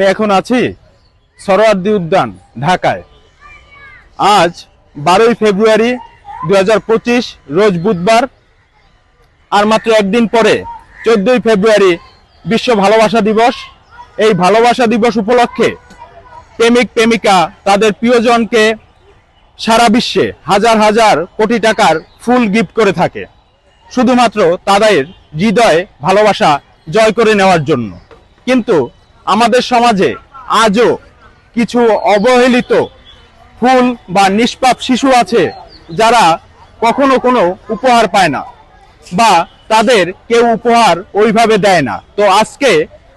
আমি এখন আছি সরোয়ার্দী উদ্যান, ঢাকায়। আজ 12ই ফেব্রুয়ারি 2025, রোজ বুধবার। আর মাত্র একদিন পরে 14ই ফেব্রুয়ারি বিশ্ব ভালোবাসা দিবস। এই ভালোবাসা দিবস উপলক্ষে প্রেমিক প্রেমিকা তাদের প্রিয়জনকে সারা বিশ্বে হাজার হাজার কোটি টাকার ফুল গিফট করে থাকে, শুধুমাত্র তাদের হৃদয়ে ভালোবাসা জয় করে নেওয়ার জন্য। কিন্তু আমাদের সমাজে আজও কিছু অবহেলিত ফুল বা নিষ্পাপ শিশু আছে যারা কখনো কোনো উপহার পায় না বা তাদের কেউ উপহার ওইভাবে দেয় না। তো আজকে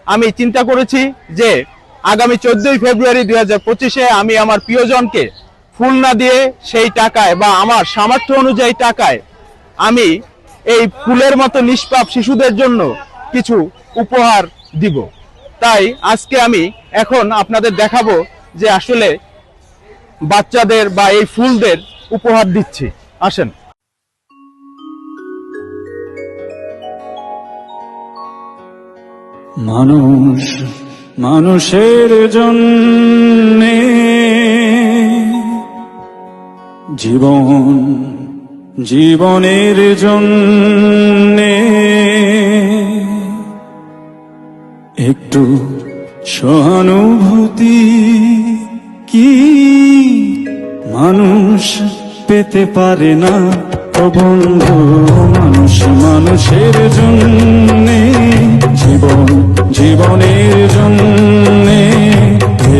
আমি চিন্তা করেছি যে আগামী 14ই ফেব্রুয়ারি 2025-এ আমি আমার প্রিয়জনকে ফুল না দিয়ে সেই টাকায় বা আমার সামর্থ্য অনুযায়ী টাকায় আমি এই ফুলের মতো নিষ্পাপ শিশুদের জন্য কিছু উপহার দিব। তাই আজকে আমি এখন আপনাদের দেখাবো যে আসলে বাচ্চাদের বা এই ফুলদের উপহার দিচ্ছি। আসেন। মানুষ মানুষের জন্যে, জীবন জীবনের জন্যে, একটু সহানুভূতি কি মানুষ পেতে পারে না? ও বন্ধু, মানুষ মানুষের জন্যে, জীবন জীবনের জন্যে,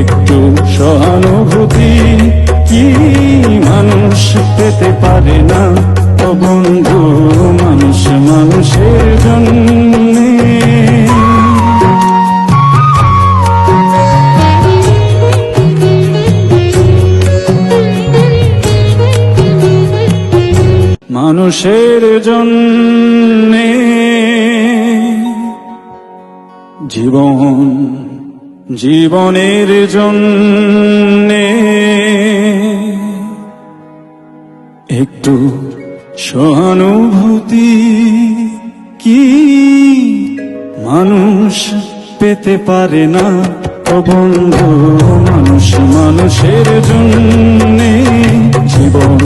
একটু সহানুভূতি কি মানুষ পেতে পারে না? ও বন্ধু, মানুষ মানুষের জন্যে। মানুষের জন্যে, জীবন জীবনের জন্যে, একটু সহানুভূতি কি মানুষ পেতে পারে না? ও বন্ধু, মানুষ মানুষের জন্যে, জীবন